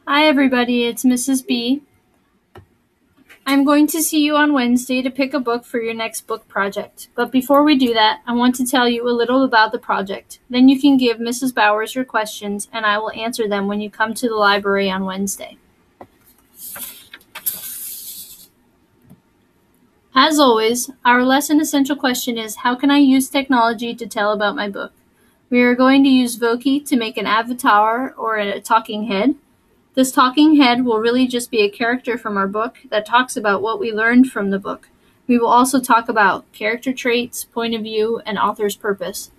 Hi everybody, it's Mrs. B. I'm going to see you on Wednesday to pick a book for your next book project. But before we do that, I want to tell you a little about the project. Then you can give Mrs. Bowers your questions and I will answer them when you come to the library on Wednesday. As always, our lesson essential question is, how can I use technology to tell about my book? We are going to use Voki to make an avatar or a talking head. This talking head will really just be a character from our book that talks about what we learned from the book. We will also talk about character traits, point of view, and author's purpose.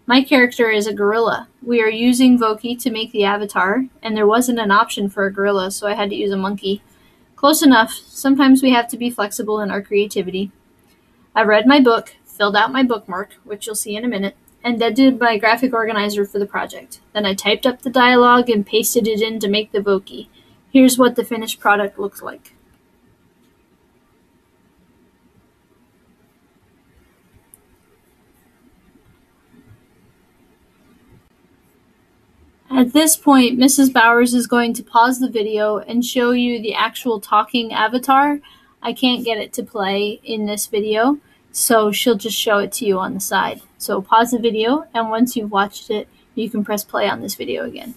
My character is a gorilla. We are using Voki to make the avatar, and there wasn't an option for a gorilla, so I had to use a monkey. Close enough. Sometimes we have to be flexible in our creativity. I read my book, filled out my bookmark, which you'll see in a minute, and then did my graphic organizer for the project. Then I typed up the dialogue and pasted it in to make the Voki. Here's what the finished product looks like. At this point, Mrs. Bowers is going to pause the video and show you the actual talking avatar. I can't get it to play in this video, so she'll just show it to you on the side. So pause the video, and once you've watched it, you can press play on this video again.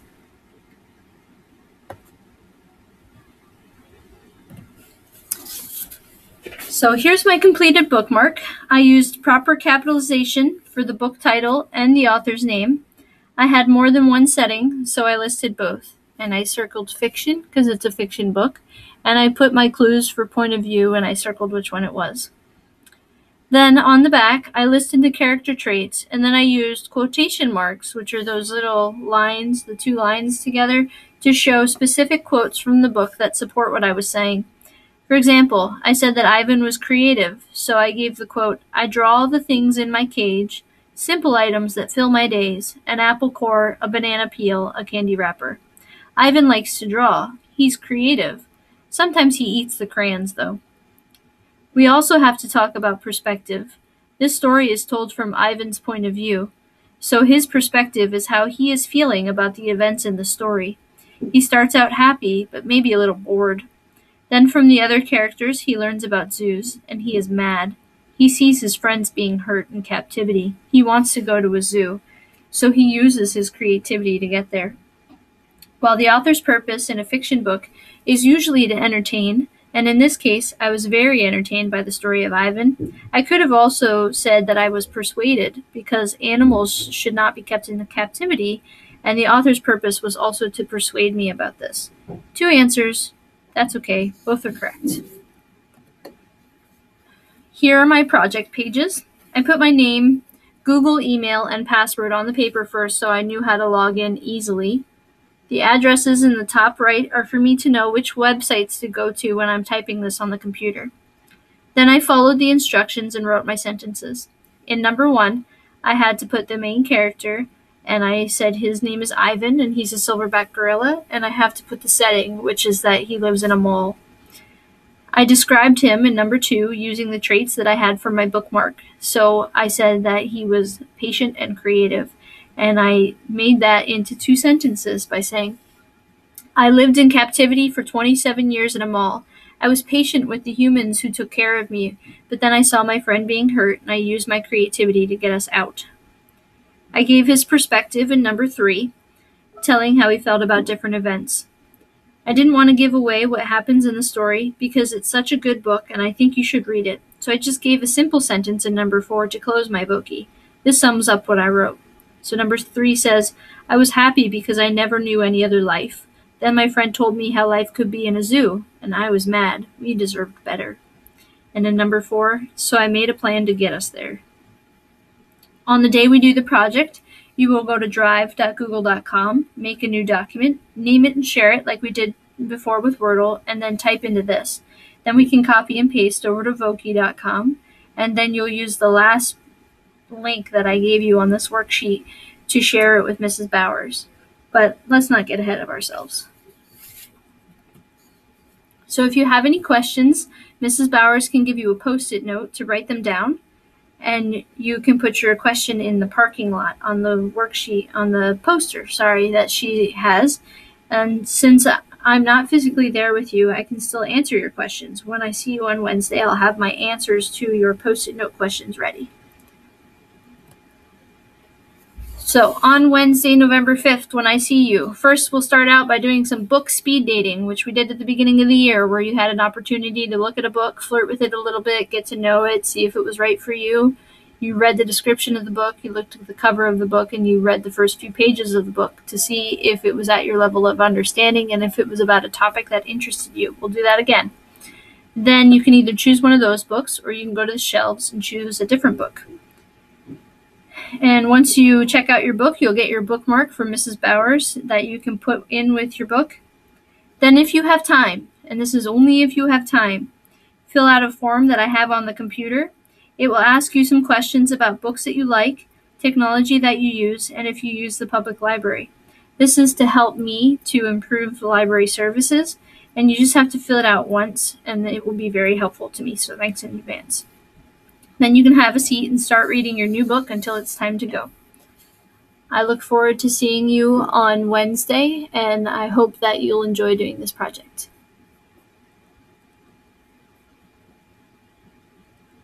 So here's my completed bookmark. I used proper capitalization for the book title and the author's name. I had more than one setting, so I listed both. And I circled fiction, because it's a fiction book. And I put my clues for point of view, and I circled which one it was. Then on the back, I listed the character traits, and then I used quotation marks, which are those little lines, the two lines together, to show specific quotes from the book that support what I was saying. For example, I said that Ivan was creative, so I gave the quote, "I draw all the things in my cage, simple items that fill my days, an apple core, a banana peel, a candy wrapper." Ivan likes to draw. He's creative. Sometimes he eats the crayons, though. We also have to talk about perspective. This story is told from Ivan's point of view, so his perspective is how he is feeling about the events in the story. He starts out happy, but maybe a little bored. Then from the other characters, he learns about zoos, and he is mad. He sees his friends being hurt in captivity. He wants to go to a zoo, so he uses his creativity to get there. While the author's purpose in a fiction book is usually to entertain, and in this case, I was very entertained by the story of Ivan, I could have also said that I was persuaded, because animals should not be kept in captivity, and the author's purpose was also to persuade me about this. Two answers. That's okay. Both are correct. Here are my project pages. I put my name, Google email, and password on the paper first so I knew how to log in easily. The addresses in the top right are for me to know which websites to go to when I'm typing this on the computer. Then I followed the instructions and wrote my sentences. In number 1, I had to put the main character, and I said his name is Ivan, and he's a silverback gorilla, and I have to put the setting, which is that he lives in a mall. I described him in number 2 using the traits that I had from my bookmark. So I said that he was patient and creative, and I made that into 2 sentences by saying, "I lived in captivity for 27 years in a mall. I was patient with the humans who took care of me, but then I saw my friend being hurt, and I used my creativity to get us out." I gave his perspective in number 3, telling how he felt about different events. I didn't want to give away what happens in the story because it's such a good book and I think you should read it, so I just gave a simple sentence in number 4 to close my Voki. This sums up what I wrote. So number 3 says, "I was happy because I never knew any other life. Then my friend told me how life could be in a zoo, and I was mad. We deserved better." And in number 4, "So I made a plan to get us there." On the day we do the project, you will go to drive.google.com, make a new document, name it and share it like we did before with Wordle, and then type into this. Then we can copy and paste over to Voki.com, and then you'll use the last link that I gave you on this worksheet to share it with Mrs. Bowers. But let's not get ahead of ourselves. So if you have any questions, Mrs. Bowers can give you a Post-it note to write them down, and you can put your question in the parking lot on the worksheet, on the poster, that she has. And since I'm not physically there with you, I can still answer your questions. When I see you on Wednesday, I'll have my answers to your Post-it note questions ready. So on Wednesday, November 5th, when I see you, first we'll start out by doing some book speed dating, which we did at the beginning of the year, where you had an opportunity to look at a book, flirt with it a little bit, get to know it, see if it was right for you. You read the description of the book, you looked at the cover of the book, and you read the first few pages of the book to see if it was at your level of understanding and if it was about a topic that interested you. We'll do that again. Then you can either choose one of those books or you can go to the shelves and choose a different book. And once you check out your book, you'll get your bookmark from Mrs. Bowers that you can put in with your book. Then if you have time, and this is only if you have time, fill out a form that I have on the computer. It will ask you some questions about books that you like, technology that you use, and if you use the public library. This is to help me to improve the library services, and you just have to fill it out once, and it will be very helpful to me, so thanks in advance. Then you can have a seat and start reading your new book until it's time to go. I look forward to seeing you on Wednesday, and I hope that you'll enjoy doing this project.